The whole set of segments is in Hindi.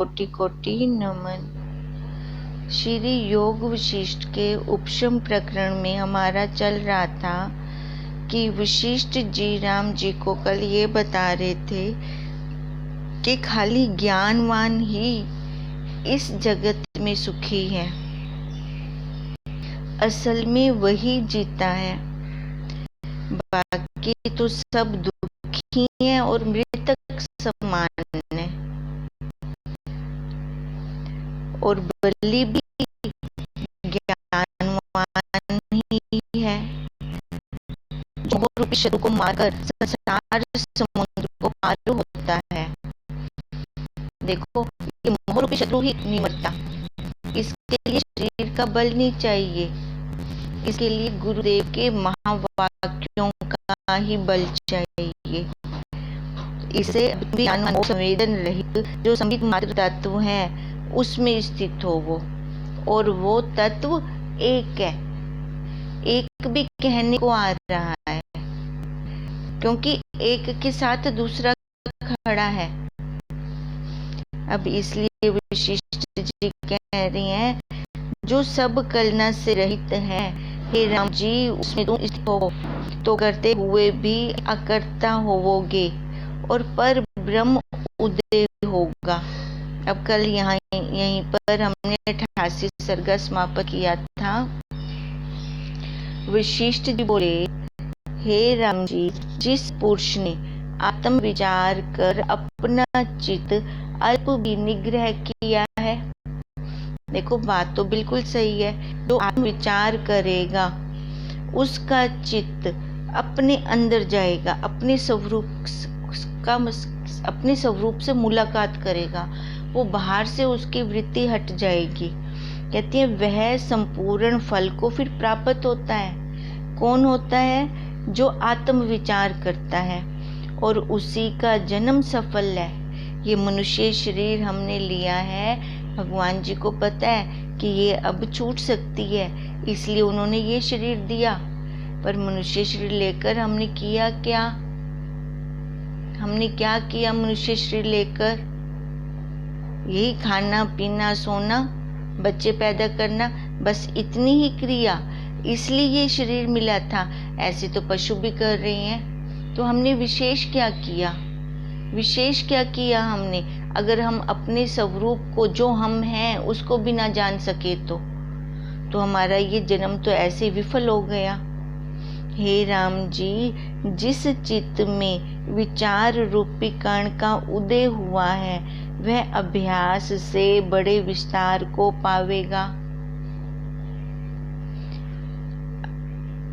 कोटि कोटि नमन। श्री योग वशिष्ठ के उपशम प्रकरण में हमारा चल रहा था कि वशिष्ठ जी राम जी को कल ये बता रहे थे कि खाली ज्ञानवान ही इस जगत में सुखी है। असल में वही जीता है, बाकी तो सब दुखी हैं और मृतक समान है। और बलि भी ज्ञानवान ही है, जो रूपी शत्रु को मारकर संसार समुद्र को पार होता है। देखो, ये मोह रूपी शत्रु ही नहीं मरता, इसके लिए शरीर का बल नहीं चाहिए, इसके लिए गुरुदेव के महावाक्यों का ही बल चाहिए। इसे ज्ञान संवेदन रहित जो संबित मात्र तत्व है उसमें स्थित हो वो, और वो तत्व एक है। एक भी कहने को आ रहा है क्योंकि एक के साथ दूसरा खड़ा है। अब इसलिए वशिष्ठ जी कह रही हैं, जो सब कलना से रहित है, हे राम जी उसमें तुम स्थित हो तो करते हुए भी अकर्ता होवोगे और पर ब्रह्म उदय होगा। अब कल यहीं पर हमने 88 सर्ग समाप्त किया था। वशिष्ठ जी बोले, हे राम जी, जिस पुरुष ने आत्म विचार कर अपना चित्त अल्प भी निग्रह किया है, देखो बात तो बिल्कुल सही है, जो आत्म विचार करेगा उसका चित्त अपने अंदर जाएगा, अपने स्वरूप से मुलाकात करेगा, वो बाहर से उसकी वृत्ति हट जाएगी। कहती है वह संपूर्ण फल को फिर प्राप्त होता है। कौन होता है? जो आत्म विचार करता है, और उसी का जन्म सफल है। ये मनुष्य शरीर हमने लिया है, भगवान जी को पता है कि ये अब छूट सकती है, इसलिए उन्होंने ये शरीर दिया। पर मनुष्य शरीर लेकर हमने किया क्या? हमने क्या किया मनुष्य शरीर लेकर? यही खाना पीना सोना, बच्चे पैदा करना, बस इतनी ही क्रिया, इसलिए ये शरीर मिला था। ऐसे तो पशु भी कर रहे हैं, तो हमने विशेष क्या किया? विशेष क्या किया हमने? अगर हम अपने स्वरूप को, जो हम हैं, उसको भी ना जान सके तो हमारा ये जन्म तो ऐसे विफल हो गया। हे राम जी, जिस चित्त में विचार रूपी कण का उदय हुआ है, वह अभ्यास से बड़े विस्तार को पावेगा।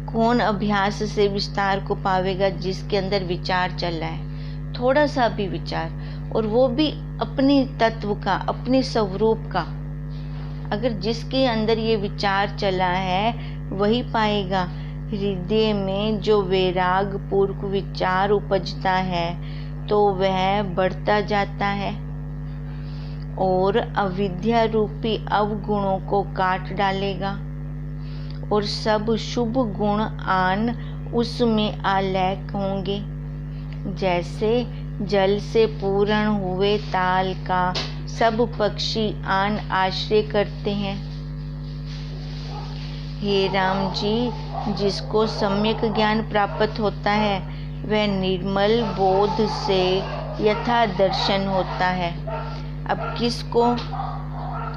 कौन अभ्यास से विस्तार को पावेगा? जिसके अंदर विचार चल रहा है, थोड़ा सा भी विचार, और वो भी अपने तत्व का, अपने स्वरूप का। अगर जिसके अंदर ये विचार चला है वही पाएगा। हृदय में जो वैराग पूर्वक विचार उपजता है तो वह बढ़ता जाता है और अविद्या रूपी अवगुणों को काट डालेगा, और सब शुभ गुण आन उसमें आलय होंगे। जैसे जल से पूर्ण हुए ताल का सब पक्षी आन आश्रय करते हैं। हे राम जी, जिसको सम्यक ज्ञान प्राप्त होता है वह निर्मल बोध से यथा दर्शन होता है। अब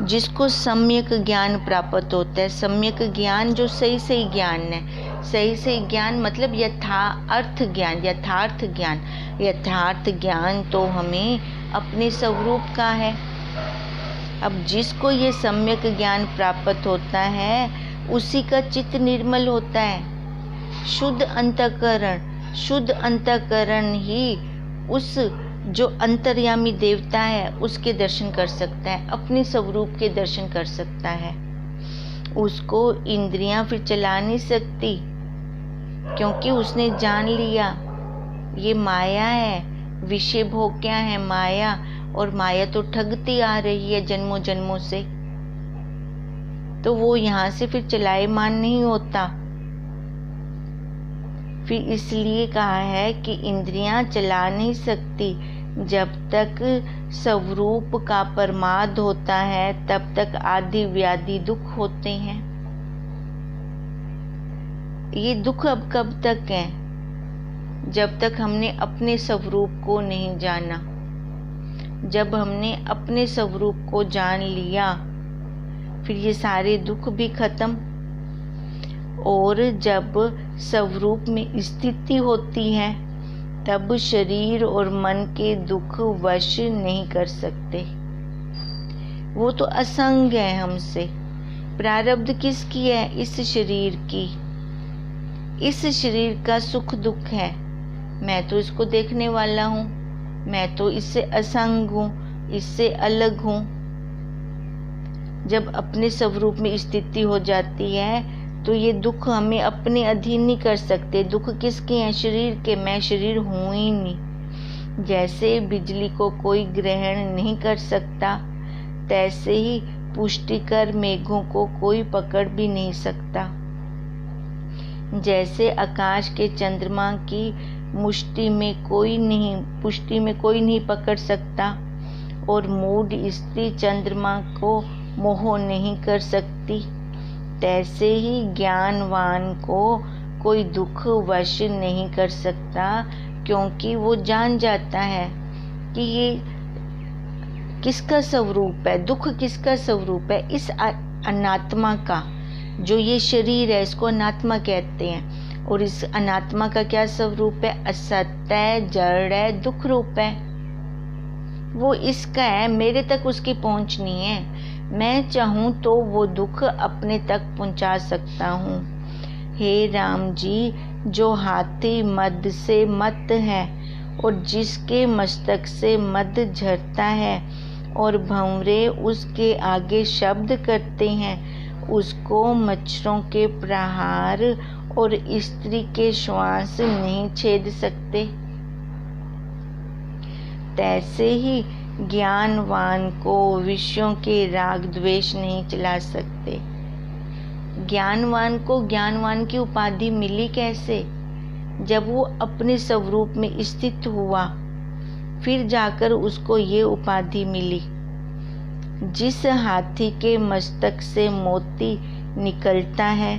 जिसको सम्यक ज्ञान प्राप्त होता है, सम्यक ज्ञान जो सही ज्ञान है, सही ज्ञान मतलब यथार्थ ज्ञान। यथार्थ ज्ञान तो हमें अपने स्वरूप का है। अब जिसको ये सम्यक ज्ञान प्राप्त होता है उसी का चित्त निर्मल होता है। शुद्ध अंतःकरण ही उस जो अंतर्यामी देवता है उसके दर्शन कर सकता है, अपने स्वरूप के दर्शन कर सकता है। उसको इंद्रियां फिर चला नहीं सकती, क्योंकि उसने जान लिया ये माया है, विषय भोग क्या है? माया। और माया तो ठगती आ रही है जन्मों जन्मों से, तो वो यहाँ से फिर चलायमान नहीं होता। फिर इसलिए कहा है कि इंद्रियां चला नहीं सकती, जब तक स्वरूप का प्रमाद होता है तब तक आदि व्याधि दुख होते हैं। ये दुख अब कब तक है? जब तक हमने अपने स्वरूप को नहीं जाना। जब हमने अपने स्वरूप को जान लिया फिर ये सारे दुख भी खत्म। और जब स्वरूप में स्थिति होती है तब शरीर और मन के दुख वश नहीं कर सकते। वो तो असंग है हमसे। प्रारब्ध किसकी है? इस शरीर की। इस शरीर का सुख दुख है। मैं तो इसको देखने वाला हूँ, मैं तो इससे असंग हूँ, इससे अलग हूँ। जब अपने स्वरूप में स्थिति हो जाती है तो ये दुख हमें अपने अधीन नहीं कर सकते। दुख किसके हैं? शरीर के। मैं शरीर हूँ ही नहीं। जैसे बिजली को कोई ग्रहण नहीं कर सकता, तैसे ही पुष्टिकर मेघों को कोई पकड़ भी नहीं सकता। जैसे आकाश के चंद्रमा की पुष्टि में कोई नहीं पकड़ सकता और मूढ़ स्त्री चंद्रमा को मोह नहीं कर सकती, तैसे ही ज्ञानवान को कोई दुख वश नहीं कर सकता, क्योंकि वो जान जाता है कि ये किसका स्वरूप है, दुख किसका स्वरूप है। इस अनात्मा का। जो ये शरीर है इसको अनात्मा कहते हैं। और इस अनात्मा का क्या स्वरूप है? असत्य है, जड़ है, दुख रूप है। वो इसका है, मेरे तक उसकी पहुंच नहीं है। मैं चाहूँ तो वो दुख अपने तक पहुंचा सकता हूँ। हे राम जी, जो हाथी मद से मत है और जिसके मस्तक से मद झरता है और भंवरे उसके आगे शब्द करते हैं, उसको मच्छरों के प्रहार और स्त्री के श्वास नहीं छेद सकते। तैसे ही ज्ञानवान को विषयों के राग द्वेष नहीं चला सकते। ज्ञानवान को ज्ञानवान की उपाधि मिली कैसे? जब वो अपने स्वरूप में स्थित हुआ, फिर जाकर उसको ये उपाधि मिली। जिस हाथी के मस्तक से मोती निकलता है,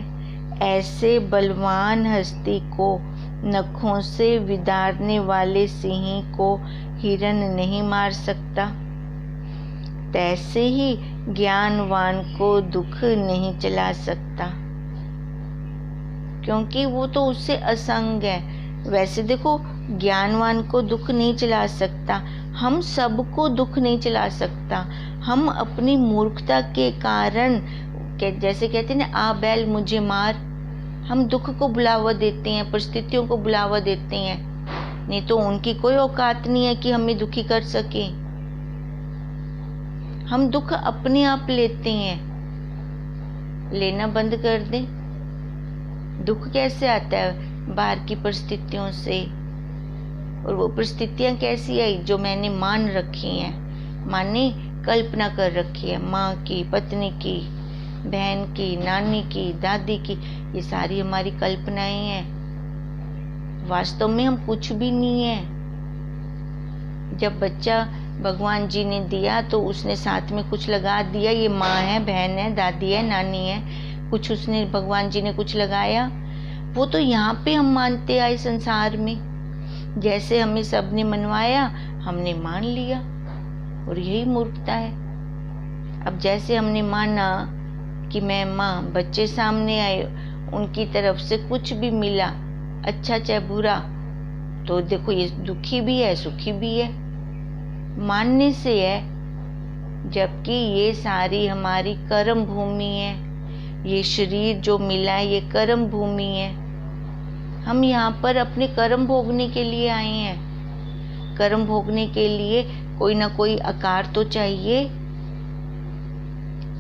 ऐसे बलवान हस्ती को नखों से विदारने वाले सिंह को हिरन नहीं मार सकता। तैसे ही ज्ञानवान को दुख नहीं चला सकता, क्योंकि वो तो उससे असंग है। वैसे देखो, ज्ञानवान को दुख नहीं चला सकता, हम सबको दुख नहीं चला सकता। हम अपनी मूर्खता के कारण, जैसे कहते हैं ना, आ बैल मुझे मार, हम दुख को बुलावा देते हैं, परिस्थितियों को बुलावा देते हैं। नहीं तो उनकी कोई औकात नहीं है कि हमें दुखी कर सके। हम दुख अपने आप लेते हैं। लेना बंद कर दें। दुख कैसे आता है? बाहर की परिस्थितियों से। और वो परिस्थितियां कैसी आई? जो मैंने मान रखी हैं, माने कल्पना कर रखी है। माँ की, पत्नी की, बहन की, नानी की, दादी की, ये सारी हमारी कल्पनाएं हैं। वास्तव में हम कुछ भी नहीं है। जब बच्चा भगवान जी ने दिया तो उसने साथ में कुछ लगा दिया। ये माँ है, बहन है, दादी है, नानी है, कुछ उसने, भगवान जी ने कुछ लगाया। वो तो यहाँ पे हम मानते आए संसार में। जैसे हमें सबने मनवाया, हमने मान लिया, और यही मूर्खता है। अब जैसे हमने माना कि मैं माँ, बच्चे सामने आए, उनकी तरफ से कुछ भी मिला, अच्छा चाहे बुरा, तो देखो ये दुखी भी है, सुखी भी है, मानने से है। जबकि ये सारी हमारी कर्म भूमि है। ये शरीर जो मिला है, ये कर्म भूमि है। हम यहाँ पर अपने कर्म भोगने के लिए आए हैं। कर्म भोगने के लिए कोई ना कोई आकार तो चाहिए।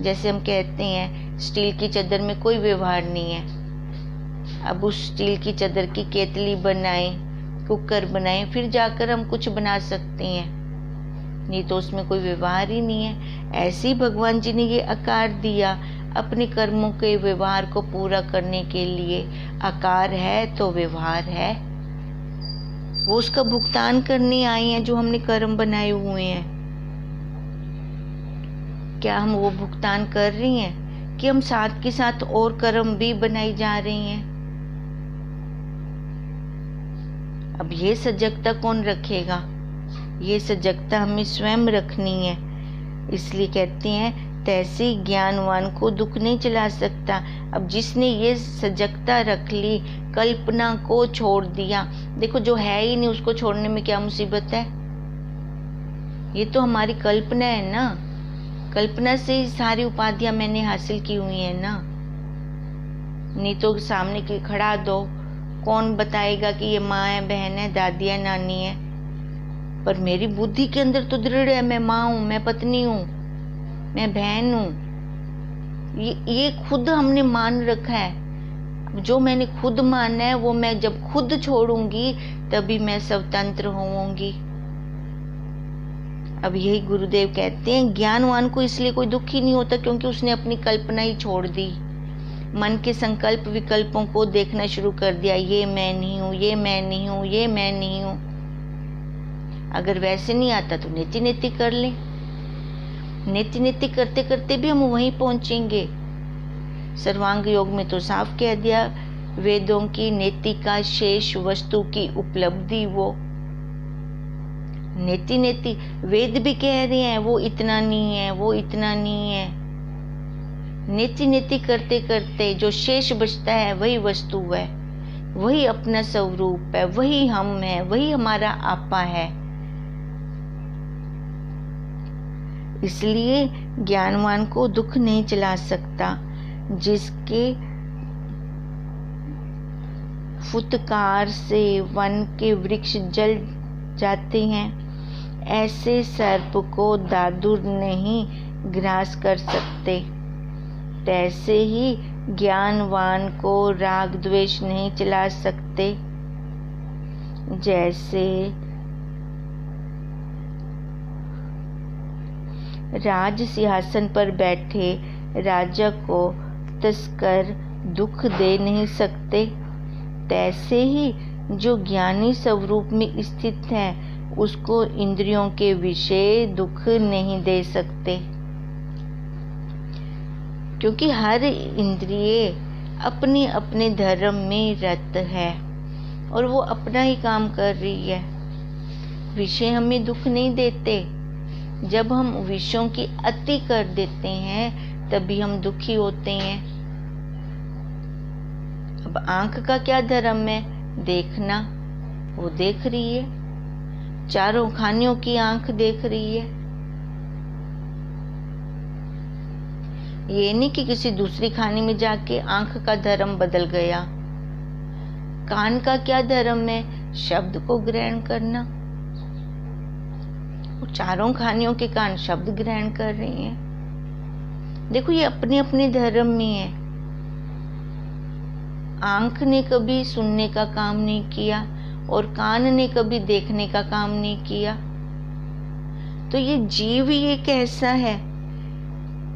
जैसे हम कहते हैं, स्टील की चादर में कोई व्यवहार नहीं है। अब उस स्टील की चादर की केतली बनाएं, कुकर बनाएं, फिर जाकर हम कुछ बना सकते हैं। नहीं तो उसमें कोई व्यवहार ही नहीं है। ऐसे ही भगवान जी ने ये आकार दिया अपने कर्मों के व्यवहार को पूरा करने के लिए। आकार है तो व्यवहार है। वो उसका भुगतान करने आए हैं जो हमने कर्म बनाए हुए हैं। क्या हम वो भुगतान कर रही हैं कि हम साथ के साथ और कर्म भी बनाई जा रही हैं? अब ये सजगता कौन रखेगा? ये सजगता हमें स्वयं रखनी है। इसलिए कहते हैं तैसे ज्ञानवान को दुख नहीं चला सकता। अब जिसने ये सजगता रख ली, कल्पना को छोड़ दिया, देखो जो है ही नहीं उसको छोड़ने में क्या मुसीबत है? ये तो हमारी कल्पना है ना, कल्पना से ही सारी उपाधियां मैंने हासिल की हुई है ना। नहीं तो सामने के खड़ा दो, कौन बताएगा कि ये माँ है, बहन है, दादी है, नानी है? पर मेरी बुद्धि के अंदर तो दृढ़ है, मैं माँ हूँ, मैं पत्नी हूँ, मैं बहन हूँ। ये खुद हमने मान रखा है। जो मैंने खुद माना है वो मैं जब खुद छोड़ूंगी तभी मैं स्वतंत्र होऊंगी। अब यही गुरुदेव कहते हैं ज्ञानवान को इसलिए कोई दुख ही नहीं होता क्योंकि उसने अपनी कल्पना ही छोड़ दी, मन के संकल्प विकल्पों को देखना शुरू कर दिया। ये मैं नहीं हूँ, ये मैं नहीं हूँ, ये मैं नहीं हूँ। अगर वैसे नहीं आता तो नेति नेति कर ले। नेति नेति करते करते भी हम वहीं पहुंचेंगे। सर्वांग योग में तो साफ कह दिया, वेदों की नेति का शेष वस्तु की उपलब्धि। वो नेति नेति वेद भी कह रहे हैं वो इतना नहीं है, वो इतना नहीं है। नेति नेति करते करते जो शेष बचता है वही वस्तु है, वही अपना स्वरूप है, वही हम है, वही हमारा आपा है। इसलिए ज्ञानवान को दुख नहीं चला सकता। जिसके फुतकार से वन के वृक्ष जल जाते हैं, ऐसे सर्प को दादुर नहीं ग्रास कर सकते। तैसे ही ज्ञानवान को राग द्वेष नहीं चला सकते। जैसे राज सिंहासन पर बैठे राजा को तस्कर दुख दे नहीं सकते, तैसे ही जो ज्ञानी स्वरूप में स्थित है उसको इंद्रियों के विषय दुख नहीं दे सकते। क्योंकि हर इंद्रिय अपने अपने धर्म में रत है और वो अपना ही काम कर रही है। विषय हमें दुख नहीं देते। जब हम विषयों की अति कर देते हैं तभी हम दुखी होते हैं। अब आंख का क्या धर्म है? देखना। वो देख रही है, चारों खानियों की आंख देख रही है। ये नहीं कि किसी दूसरी खाने में जाके आंख का धर्म बदल गया। कान का क्या धर्म है? शब्द को ग्रहण करना। चारों खानियों के कान शब्द ग्रहण कर रही हैं। देखो ये अपने अपने धर्म में है। आंख ने कभी सुनने का काम नहीं किया और कान ने कभी देखने का काम नहीं किया। तो ये जीव ही एक ऐसा है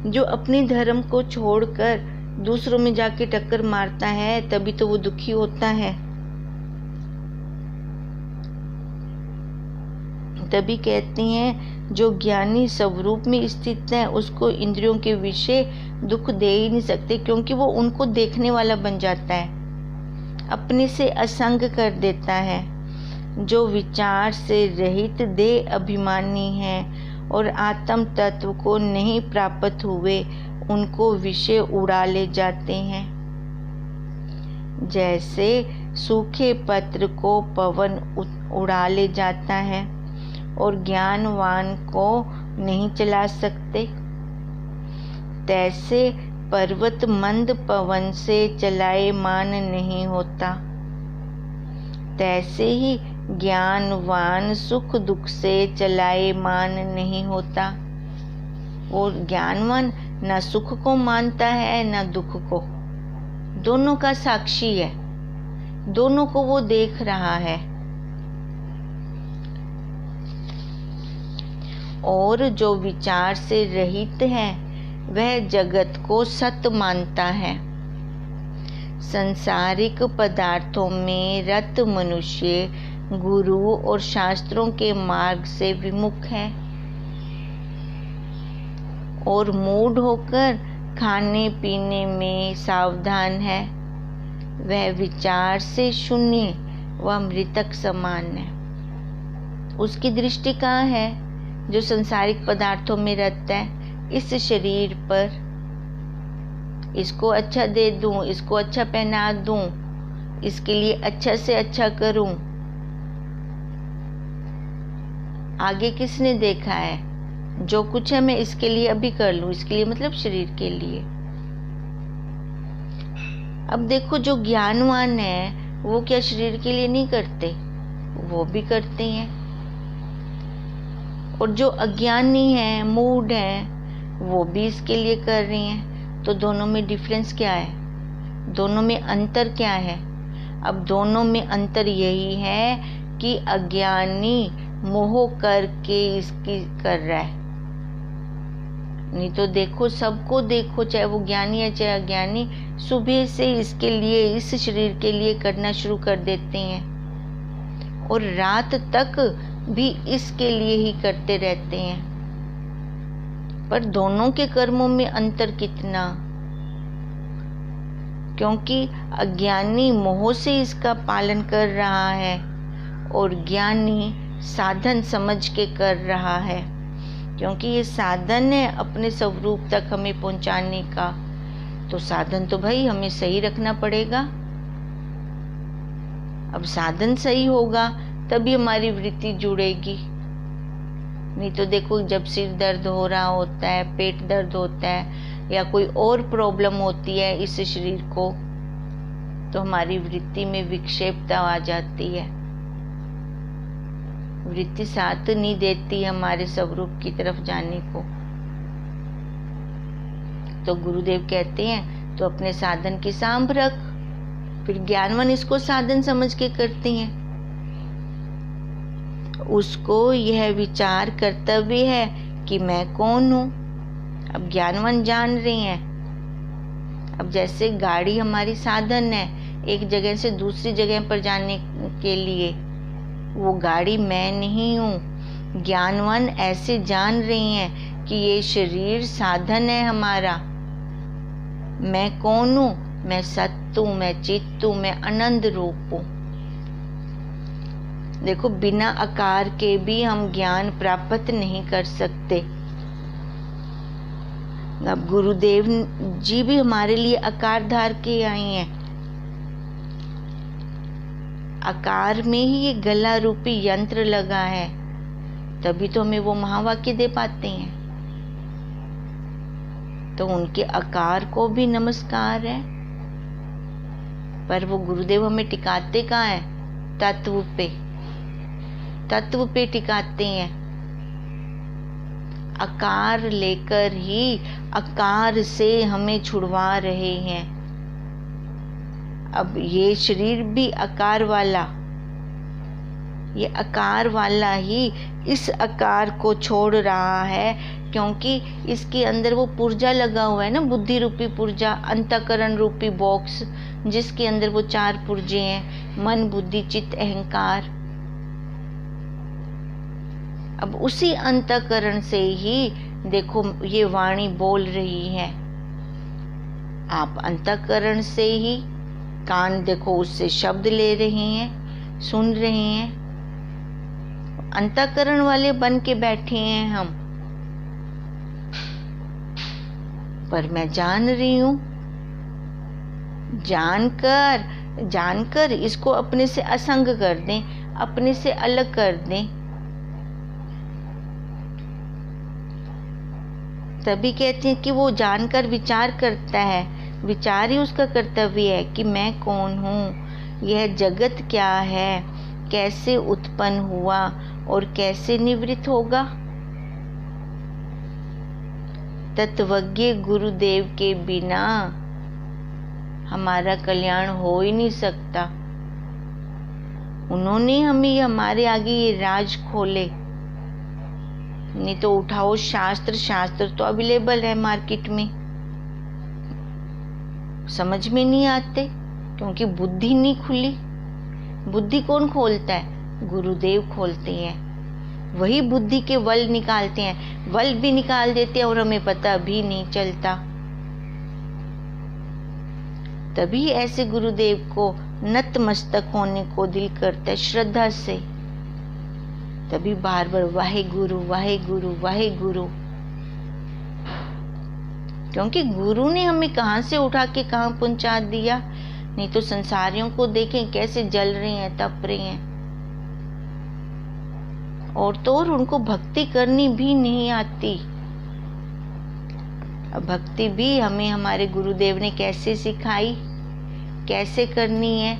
जो अपने धर्म को छोड़कर दूसरों में जाके टक्कर मारता है, तभी तो वो दुखी होता है। तभी कहते हैं जो ज्ञानी स्वरूप में स्थित है उसको इंद्रियों के विषय दुख दे ही नहीं सकते, क्योंकि वो उनको देखने वाला बन जाता है, अपने से असंग कर देता है। जो विचार से रहित देह अभिमानी है और आत्म तत्व को नहीं प्राप्त हुए, उनको विषय उड़ा ले जाते हैं। जैसे सूखे पत्र को पवन उड़ा ले जाता है और ज्ञानवान को नहीं चला सकते, तैसे पर्वत मंद पवन से चलायमान नहीं होता। तैसे ही ज्ञानवान सुख दुख से चलायमान नहीं होता। और ज्ञानवान न सुख को मानता है न दुख को, दोनों का साक्षी है, दोनों को वो देख रहा है। और जो विचार से रहित है वह जगत को सत्य मानता है। सांसारिक पदार्थों में रत मनुष्य गुरु और शास्त्रों के मार्ग से विमुख है और मूढ़ होकर खाने पीने में सावधान है। वह विचार से शून्य व मृतक समान है। उसकी दृष्टि कहाँ है? जो संसारिक पदार्थों में रहता है, इस शरीर पर। इसको अच्छा दे दूं, इसको अच्छा पहना दूं, इसके लिए अच्छा से अच्छा करूं। आगे किसने देखा है? जो कुछ है मैं इसके लिए अभी कर लूं। इसके लिए मतलब शरीर के लिए। अब देखो, जो ज्ञानवान है वो क्या शरीर के लिए नहीं करते? वो भी करते हैं। और जो अज्ञानी है, मूढ़ है, वो भी इसके लिए कर रही हैं। तो दोनों में डिफरेंस क्या है? दोनों में अंतर क्या है? अब दोनों में अंतर यही है कि अज्ञानी मोह करके इसकी कर रहा है। नहीं तो देखो, सबको देखो, चाहे वो ज्ञानी है चाहे अज्ञानी, सुबह से इसके लिए, इस शरीर के लिए करना शुरू कर देते हैं और रात तक भी इसके लिए ही करते रहते हैं। पर दोनों के कर्मों में अंतर कितना? क्योंकि अज्ञानी मोह से इसका पालन कर रहा है और ज्ञानी साधन समझ के कर रहा है। क्योंकि ये साधन है अपने स्वरूप तक हमें पहुंचाने का। तो साधन तो भाई हमें सही रखना पड़ेगा। अब साधन सही होगा तभी हमारी वृत्ति जुड़ेगी। नहीं तो देखो, जब सिर दर्द हो रहा होता है, पेट दर्द होता है या कोई और प्रॉब्लम होती है इस शरीर को, तो हमारी वृत्ति में विक्षेपता आ जाती है। वृत्ति साथ नहीं देती हमारे स्वरूप की तरफ जाने को। तो गुरुदेव कहते हैं, तो अपने साधन की सांभ रख। फिर ज्ञानवान इसको साधन समझ के करते हैं। उसको यह विचार कर्तव्य है कि मैं कौन हूं। अब ज्ञानवान जान रहे हैं। अब जैसे गाड़ी हमारी साधन है एक जगह से दूसरी जगह पर जाने के लिए, वो गाड़ी मैं नहीं हूँ। ज्ञानवान ऐसे जान रही हैं कि ये शरीर साधन है हमारा। मैं कौन हूँ? मैं सत्य हूँ, मैं चित्त हूँ, मैं आनंद रूप हूँ। देखो, बिना आकार के भी हम ज्ञान प्राप्त नहीं कर सकते। अब गुरुदेव जी भी हमारे लिए आकार धार के आई हैं। आकार में ही ये गला रूपी यंत्र लगा है, तभी तो हमें वो महावाक्य दे पाते हैं। तो उनके आकार को भी नमस्कार है। पर वो गुरुदेव हमें टिकाते कहाँ है? तत्व पे। तत्व पे टिकाते हैं। आकार लेकर ही आकार से हमें छुड़वा रहे हैं। अब ये शरीर भी आकार वाला, ये आकार वाला ही इस आकार को छोड़ रहा है, क्योंकि इसके अंदर वो पुर्जा लगा हुआ है ना, बुद्धि रूपी पुर्जा, अंतःकरण रूपी बॉक्स, जिसके अंदर वो 4 पुर्जे हैं, मन, बुद्धि, चित्त, अहंकार। अब उसी अंतःकरण से ही देखो ये वाणी बोल रही है। आप अंतःकरण से ही, कान देखो उससे शब्द ले रहे हैं, सुन रहे हैं। अंतःकरण वाले बन के बैठे हैं हम। पर मैं जान रही हूं, जानकर इसको अपने से असंग कर दें, अपने से अलग कर दें। तभी कहते हैं कि वो जानकर विचार करता है। विचार ही उसका कर्तव्य है कि मैं कौन हूँ, यह जगत क्या है, कैसे उत्पन्न हुआ और कैसे निवृत्त होगा। तत्वज्ञ गुरुदेव के बिना हमारा कल्याण हो ही नहीं सकता। उन्होंने हमें हमारे आगे ये राज खोले। नहीं तो उठाओ शास्त्र तो अवेलेबल है मार्केट में, समझ में नहीं आते क्योंकि बुद्धि नहीं खुली। बुद्धि कौन खोलता है? गुरुदेव खोलते हैं, वही बुद्धि के वल निकालते हैं, वल भी निकाल देते हैं और हमें पता भी नहीं चलता। तभी ऐसे गुरुदेव को नतमस्तक होने को दिल करता है श्रद्धा से। तभी बार बार वाहे गुरु वाहे गुरु वाहे गुरु, क्योंकि गुरु ने हमें कहाँ से उठा के कहाँ पहुंचा दिया। नहीं तो संसारियों को देखें कैसे जल रहे हैं, तप रहे हैं, और तो और उनको भक्ति करनी भी नहीं आती। अब भक्ति भी हमें हमारे गुरुदेव ने कैसे सिखाई, कैसे करनी है।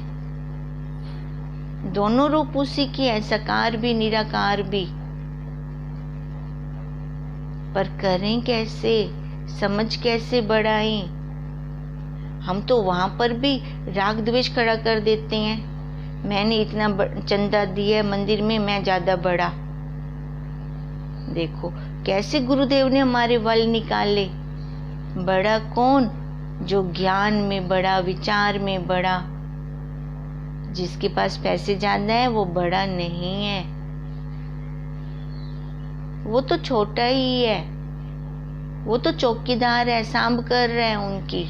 दोनों रूप उसी की है, साकार भी निराकार भी, पर करें कैसे, समझ कैसे बढ़ाएं। हम तो वहां पर भी राग द्वेष खड़ा कर देते हैं। मैंने इतना चंदा दिया मंदिर में, मैं ज्यादा बड़ा। देखो कैसे गुरुदेव ने हमारे वल निकाले। बड़ा कौन? जो ज्ञान में बड़ा, विचार में बड़ा। जिसके पास पैसे ज्यादा है वो बड़ा नहीं है, वो तो छोटा ही है, वो तो चौकीदार है, सांभ कर रहा है उनकी।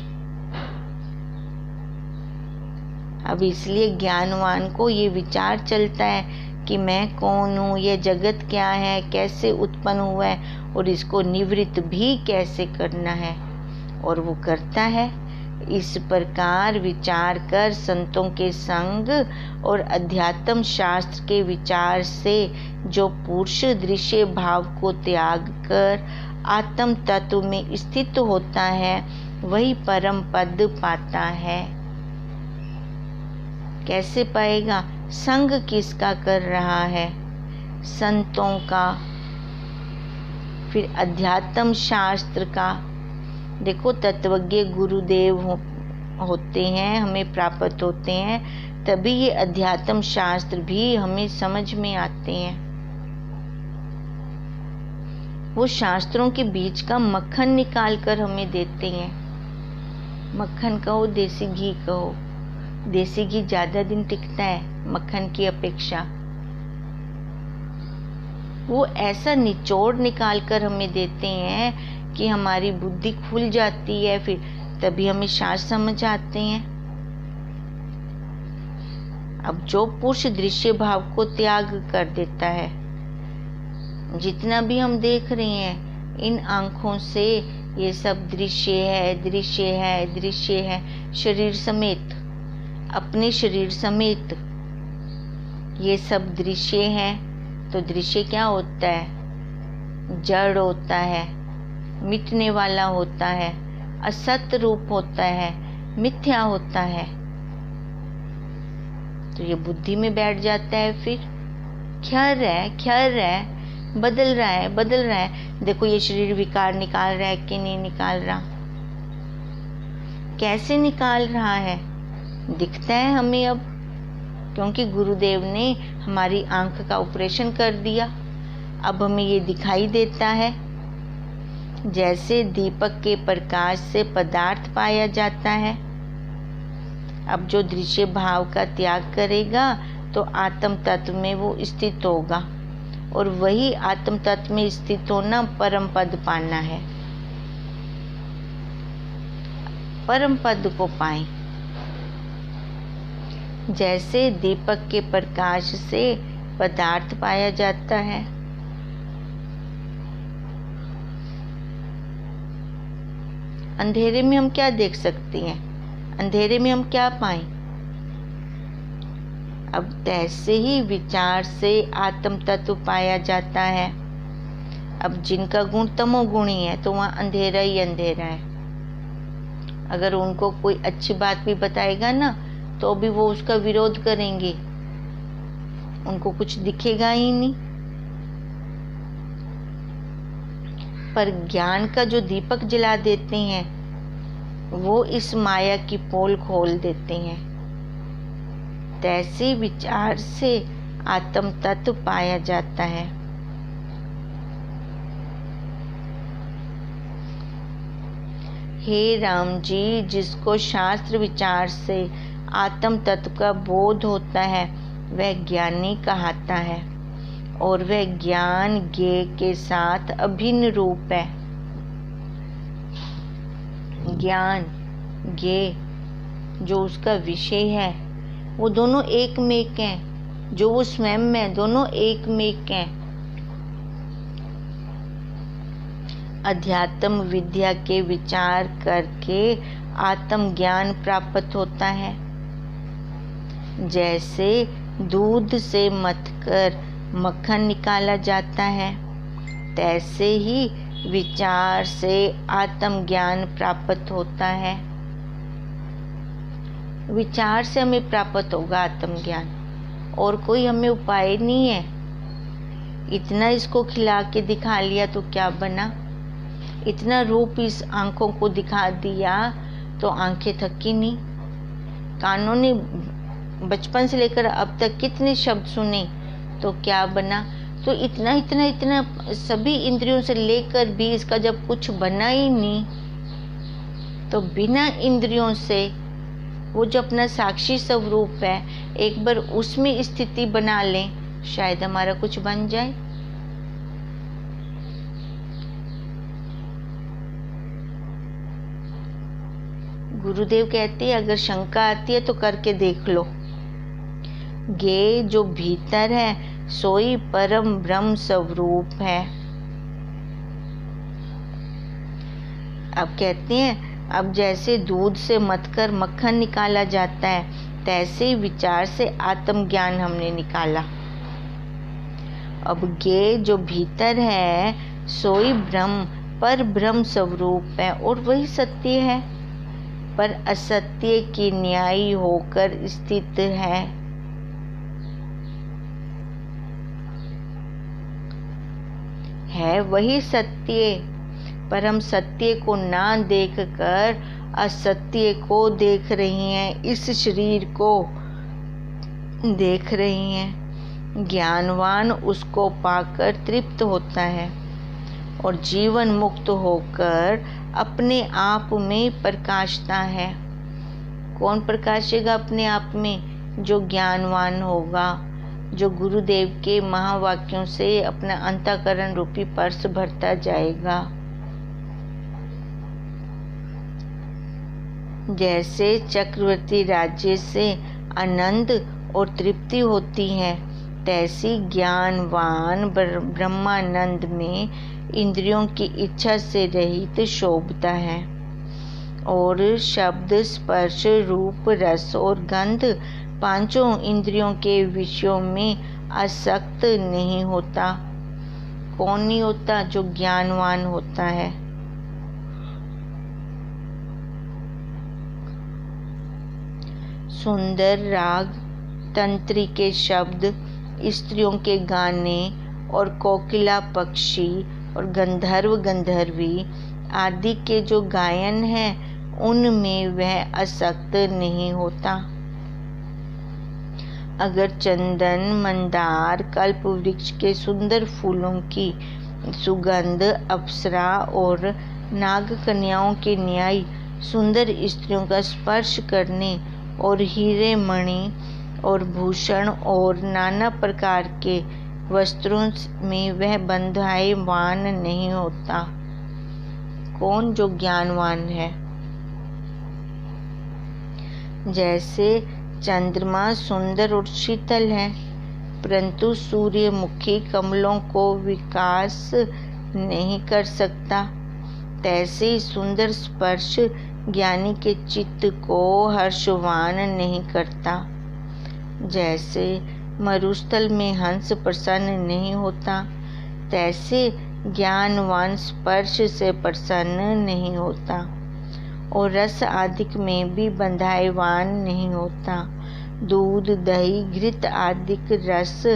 अब इसलिए ज्ञानवान को ये विचार चलता है कि मैं कौन हूँ, ये जगत क्या है, कैसे उत्पन्न हुआ है और इसको निवृत्त भी कैसे करना है, और वो करता है। इस प्रकार विचार कर संतों के संग और अध्यात्म शास्त्र के विचार से जो पुरुष दृश्य भाव को त्याग कर आत्म तत्व में स्थित होता है, वही परम पद पाता है। कैसे पाएगा? संग किसका कर रहा है? संतों का, फिर अध्यात्म शास्त्र का। देखो तत्वज्ञ गुरुदेव होते हैं, हमें प्राप्त होते हैं, तभी ये अध्यात्म शास्त्र भी हमें समझ में आते हैं। वो शास्त्रों के बीच का मक्खन निकाल कर हमें देते हैं। मक्खन कहो, देसी घी कहो, देसी घी ज्यादा दिन टिकता है मक्खन की अपेक्षा। वो ऐसा निचोड़ निकाल कर हमें देते हैं कि हमारी बुद्धि खुल जाती है, फिर तभी हमें शास्त्र समझ आते हैं। अब जो पुरुष दृश्य भाव को त्याग कर देता है, जितना भी हम देख रहे हैं इन आंखों से, ये सब दृश्य है, दृश्य है, दृश्य है, शरीर समेत, अपने शरीर समेत ये सब दृश्य है। तो दृश्य क्या होता है? जड़ होता है, मिटने वाला होता है, असत्य रूप होता है, मिथ्या होता है। तो ये बुद्धि में बैठ जाता है, फिर ख्याल है, बदल रहा है। देखो ये शरीर विकार निकाल रहा है कि नहीं निकाल रहा, कैसे निकाल रहा है, दिखता है हमें अब, क्योंकि गुरुदेव ने हमारी आंख का ऑपरेशन कर दिया। अब हमें ये दिखाई देता है। जैसे दीपक के प्रकाश से पदार्थ पाया जाता है। अब जो दृश्य भाव का त्याग करेगा तो आत्म तत्व में वो स्थित होगा, और वही आत्म तत्व में स्थित होना परम पद पाना है। परम पद को पाएं। जैसे दीपक के प्रकाश से पदार्थ पाया जाता है, अंधेरे में हम क्या देख सकते हैं, अंधेरे में हम क्या पाएं। अब तैसे ही विचार से आत्म तत्व पाया जाता है। अब जिनका गुण तमोगुणी है तो वहाँ अंधेरा ही अंधेरा है। अगर उनको कोई अच्छी बात भी बताएगा ना तो भी वो उसका विरोध करेंगे, उनको कुछ दिखेगा ही नहीं। पर ज्ञान का जो दीपक जला देते हैं वो इस माया की पोल खोल देते हैं। तैसे विचार से आत्म तत्व पाया जाता है। हे राम जी, जिसको शास्त्र विचार से आत्म तत्व का बोध होता है वह ज्ञानी कहलाता है और वह ज्ञान ज्ञेय के साथ अभिन्न रूप है। ज्ञान ज्ञेय जो उसका विषय है वो दोनों एक में एक हैं, जो वो स्वयं में दोनों एक में एक हैं। अध्यात्म विद्या के विचार करके आत्म ज्ञान प्राप्त होता है। जैसे दूध से मथकर मक्खन निकाला जाता है, तैसे ही विचार से आत्म ज्ञान प्राप्त होता है। विचार से हमें प्राप्त होगा आत्म ज्ञान, और कोई हमें उपाय नहीं है। इतना इसको खिला के दिखा लिया तो क्या बना, इतना रूप इस आंखों को दिखा दिया तो आंखें थकी नहीं। कानों ने बचपन से लेकर अब तक कितने शब्द सुने तो क्या बना। तो इतना इतना इतना सभी इंद्रियों से लेकर भी इसका जब कुछ बना ही नहीं, तो बिना इंद्रियों से वो जो अपना साक्षी स्वरूप है एक बार उसमें स्थिति बना लें, शायद हमारा कुछ बन जाए। गुरुदेव कहते हैं अगर शंका आती है तो करके देख लो। ज्ञेय जो भीतर है सोई परम ब्रह्म स्वरूप है। अब कहते हैं अब जैसे दूध से मथकर मक्खन निकाला जाता है, तैसे विचार से आत्मज्ञान हमने निकाला। अब ज्ञेय जो भीतर है सोई ब्रह्म पर ब्रह्म स्वरूप है और वही सत्य है, पर असत्य की न्यायी होकर स्थित है वही सत्य, पर हम सत्य को ना देखकर असत्य को देख रही हैं, इस शरीर को देख रही हैं। ज्ञानवान उसको पाकर तृप्त होता है और जीवन मुक्त होकर अपने आप में प्रकाशता है। कौन प्रकाशेगा अपने आप में? जो ज्ञानवान होगा, जो गुरुदेव के महावाक्यों से अपना अंतःकरण रूपी पर्स भरता जाएगा। जैसे चक्रवर्ती राज्य से आनंद और तृप्ति होती है, तैसी ज्ञानवान ब्रह्मानंद में इंद्रियों की इच्छा से रहित शोभता है और शब्द स्पर्श रूप रस और गंध पांचों इंद्रियों के विषयों में आसक्त नहीं होता। कौन नहीं होता? जो ज्ञानवान होता है। सुंदर राग, तंत्री के शब्द, स्त्रियों के गाने और कोकिला पक्षी और गंधर्व गंधर्वी आदि के जो गायन है उनमें वह आसक्त नहीं होता। अगर चंदन, मंदार, कल्प वृक्ष के सुंदर फूलों की सुगंध अप्सरा और नाग कन्याओं के न्याय सुंदर स्त्रियों का स्पर्श करने और हीरे मणि और भूषण और नाना प्रकार के वस्त्रों में वह बंधायमान नहीं होता। कौन? जो ज्ञानवान है। जैसे चंद्रमा सुंदर और शीतल है, परंतु सूर्यमुखी कमलों को विकास नहीं कर सकता, तैसे ही सुंदर स्पर्श ज्ञानी के चित्त को हर्षवान नहीं करता। जैसे मरुस्थल में हंस प्रसन्न नहीं होता, तैसे ज्ञानवान स्पर्श से प्रसन्न नहीं होता और रस आदिक में भी बंधायवान नहीं होता। दूध, दही, घृत आदिक रस,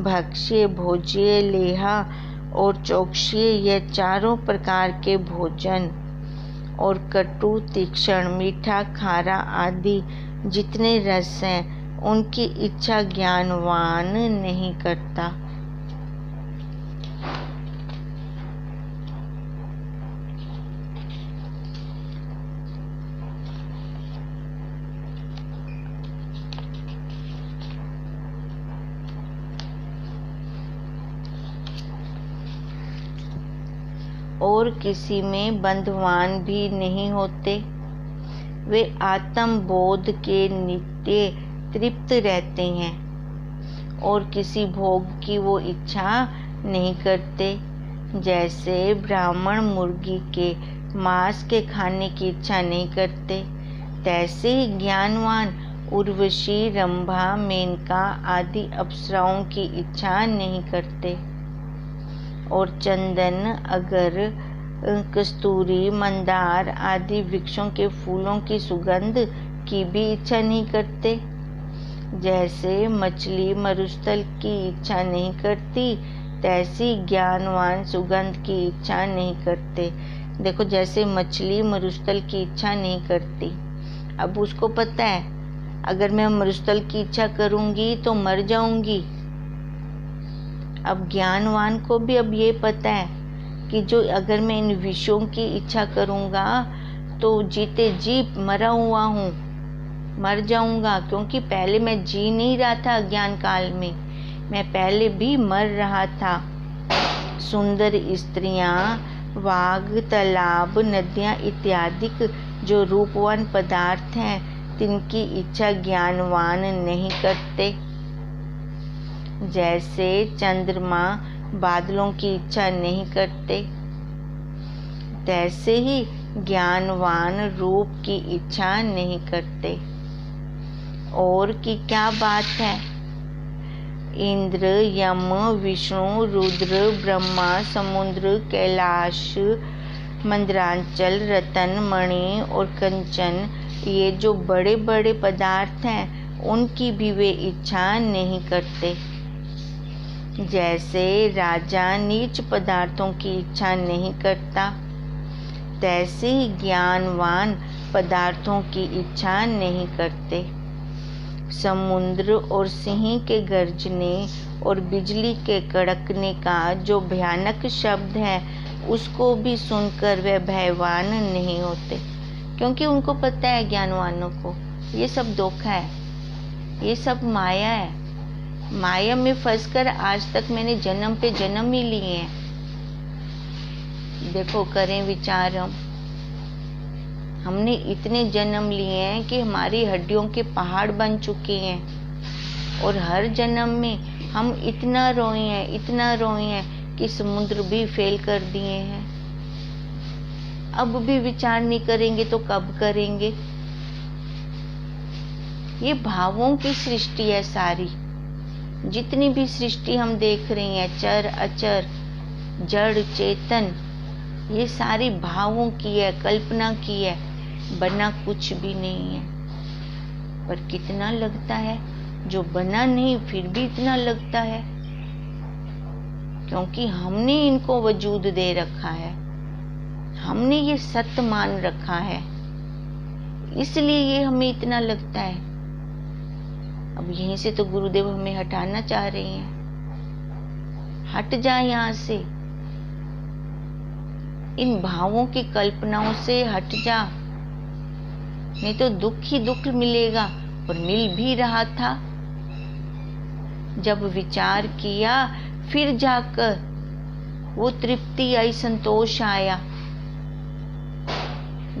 भक्ष्य, भोज्य, लेहा और चोक्ष्य यह चारों प्रकार के भोजन और कटु, तीक्ष्ण, मीठा, खारा आदि जितने रस हैं उनकी इच्छा ज्ञानवान नहीं करता। और किसी में बंधवान भी नहीं होते। वे आत्म बोध के नित्य तृप्त रहते हैं और किसी भोग की वो इच्छा नहीं करते। जैसे ब्राह्मण मुर्गी के मांस के खाने की इच्छा नहीं करते, तैसे ही ज्ञानवान उर्वशी, रंभा, मेनका आदि अप्सराओं की इच्छा नहीं करते। और चंदन, अगर, कस्तूरी, मंदार आदि वृक्षों के फूलों की सुगंध की भी इच्छा नहीं करते। जैसे मछली मरुस्थल की इच्छा नहीं करती, तैसी ज्ञानवान सुगंध की इच्छा नहीं करते। देखो, जैसे मछली मरुस्थल की इच्छा नहीं करती, अब उसको पता है अगर मैं मरुस्थल की इच्छा करूंगी तो मर जाऊंगी। अब ज्ञानवान को भी अब ये पता है कि जो अगर मैं इन विषयों की इच्छा करूंगा तो जीते जी मरा हुआ हूँ, मर जाऊंगा। क्योंकि पहले मैं जी नहीं रहा था अज्ञान काल में, मैं पहले भी मर रहा था। सुंदर स्त्रियां, बाग, तालाब, नदियां इत्यादि जो रूपवान पदार्थ हैं, तिनकी इच्छा ज्ञानवान नहीं करते। जैसे चंद्रमा बादलों की इच्छा नहीं करते, तैसे ही ज्ञानवान रूप की इच्छा नहीं करते। और की क्या बात है, इंद्र, यम, विष्णु, रुद्र, ब्रह्मा, समुद्र, कैलाश, मंदरांचल, रतन, मणि और कंचन, ये जो बड़े बड़े पदार्थ हैं उनकी भी वे इच्छा नहीं करते। जैसे राजा नीच पदार्थों की इच्छा नहीं करता, तैसे ही ज्ञानवान पदार्थों की इच्छा नहीं करते। समुद्र और सिंह के गर्जने और बिजली के कड़कने का जो भयानक शब्द है, उसको भी सुनकर वे भयवान नहीं होते। क्योंकि उनको पता है, ज्ञानवानों को, ये सब धोखा है, ये सब माया है। माया में फंसकर आज तक मैंने जन्म पे जन्म ही लिए हैं। देखो, करें विचार, हमने इतने जन्म लिए हैं कि हमारी हड्डियों के पहाड़ बन चुके हैं। और हर जन्म में हम इतना रोए हैं कि समुद्र भी फेल कर दिए हैं। अब भी विचार नहीं करेंगे तो कब करेंगे। ये भावों की सृष्टि है सारी। जितनी भी सृष्टि हम देख रहे हैं, चर अचर, जड़ चेतन, ये सारी भावों की है, कल्पना की है, बना कुछ भी नहीं है। पर कितना लगता है, जो बना नहीं फिर भी इतना लगता है, क्योंकि हमने इनको वजूद दे रखा है, हमने ये सत्य मान रखा है, इसलिए ये हमें इतना लगता है। अब यहीं से तो गुरुदेव हमें हटाना चाह रहे हैं। हट जा यहाँ से, इन भावों की कल्पनाओं से हट जा, नहीं तो दुख ही दुख मिलेगा। और मिल भी रहा था। जब विचार किया फिर जाकर वो तृप्ति आई, संतोष आया।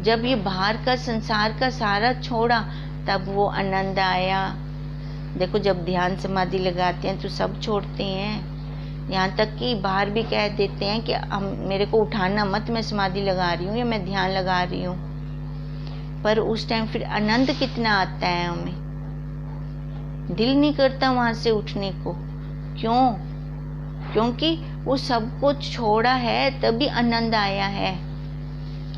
जब ये बाहर का संसार का सारा छोड़ा तब वो आनंद आया। देखो, जब ध्यान समाधि लगाते हैं तो सब छोड़ते हैं, यहाँ तक कि बाहर भी कह देते हैं कि मेरे को उठाना मत, मैं समाधि लगा रही हूँ या मैं ध्यान लगा रही हूँ। पर उस टाइम फिर आनंद कितना आता है, हमें दिल नहीं करता वहां से उठने को। क्यों? क्योंकि वो सब कुछ छोड़ा है, तभी आनंद आया है।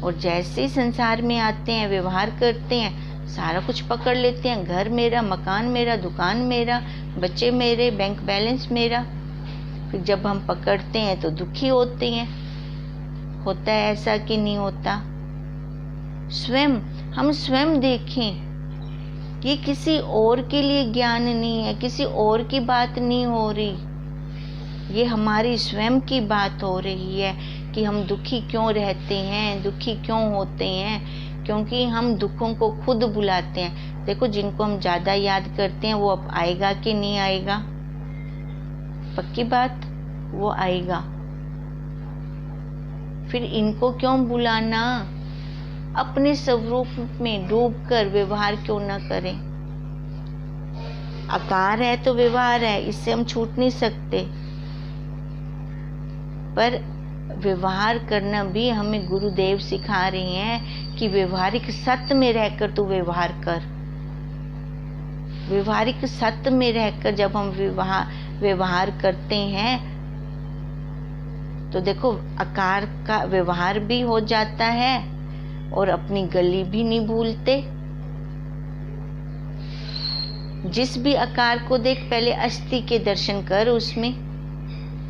और जैसे ही संसार में आते हैं, व्यवहार करते हैं, सारा कुछ पकड़ लेते हैं। घर मेरा, मकान मेरा, दुकान मेरा, बच्चे मेरे, बैंक बैलेंस मेरा। फिर जब हम पकड़ते हैं तो दुखी होते हैं। होता है ऐसा कि नहीं होता? हम स्वयं देखें, ये किसी और के लिए ज्ञान नहीं है, किसी और की बात नहीं हो रही, ये हमारी स्वयं की बात हो रही है कि हम दुखी क्यों रहते हैं, दुखी क्यों होते हैं। क्योंकि हम दुखों को खुद बुलाते हैं। देखो, जिनको हम ज़्यादा याद करते हैं वो अब आएगा कि नहीं आएगा? पक्की बात, वो आएगा। फिर इनको क्यों बुलाना? अपने स्वरूप में डूबकर व्यवहार क्यों ना करें? आकार है तो व्यवहार है, इससे हम छूट नहीं सकते, पर व्यवहार करना भी हमें गुरुदेव सिखा रहे हैं कि व्यवहारिक सत्य में रहकर तू व्यवहार कर। व्यवहारिक सत्य में रहकर जब हम व्यवहार करते हैं तो देखो आकार का व्यवहार भी हो जाता है और अपनी गली भी नहीं भूलते। जिस भी आकार को देख पहले अस्थि के दर्शन कर, उसमें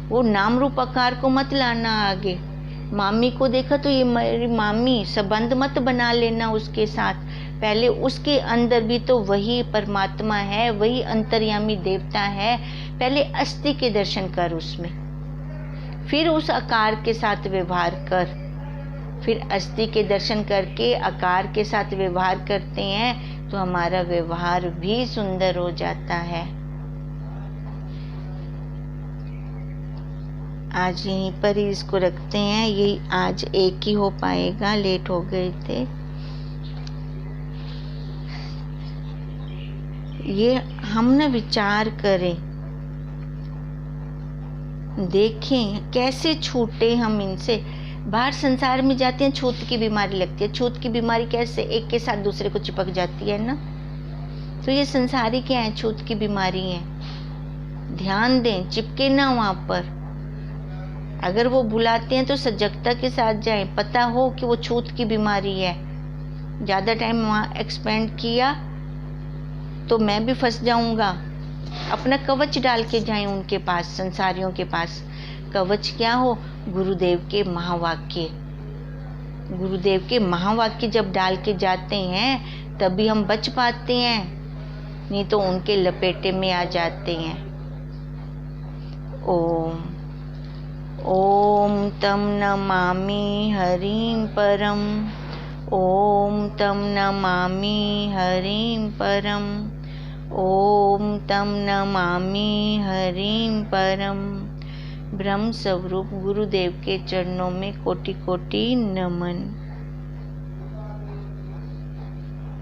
वो नाम रूप आकार को मत लाना आगे। मामी को देखा तो ये मेरी मामी, संबंध मत बना लेना उसके साथ। पहले उसके अंदर भी तो वही परमात्मा है, वही अंतर्यामी देवता है। पहले अस्थि के दर्शन कर उसमें, फिर उस आकार के साथ व्यवहार कर। फिर अस्थि के दर्शन करके आकार के साथ व्यवहार करते हैं तो हमारा व्यवहार भी सुंदर हो जाता है। आज यहीं पर ही इसको रखते हैं। यही आज एक ही हो पाएगा, लेट हो गए थे। ये हम ना विचार करें, देखें कैसे छूटे हम इनसे। बाहर संसार में जाते हैं, छूत की बीमारी लगती है। छूत की बीमारी कैसे? एक के साथ दूसरे को चिपक जाती है ना। तो ये संसारी क्या है? छूत की बीमारी है। ध्यान दें, चिपके ना वहां पर। अगर वो बुलाते हैं तो सजगता के साथ जाएं। पता हो कि वो छूत की बीमारी है। ज़्यादा टाइम वहाँ एक्सपेंड किया तो मैं भी फंस जाऊंगा। अपना कवच डाल के जाएं उनके पास, संसारियों के पास। कवच क्या हो? गुरुदेव के महावाक्य। गुरुदेव के महावाक्य जब डाल के जाते हैं तभी हम बच पाते हैं, नहीं तो उनके लपेटे में आ जाते हैं। ओम ओम तम नमामि हरिं परम। ओम तम नमामि हरिं परम। ओम तम नमामि हरिं परम। ब्रह्म स्वरूप गुरुदेव के चरणों में कोटि कोटि नमन।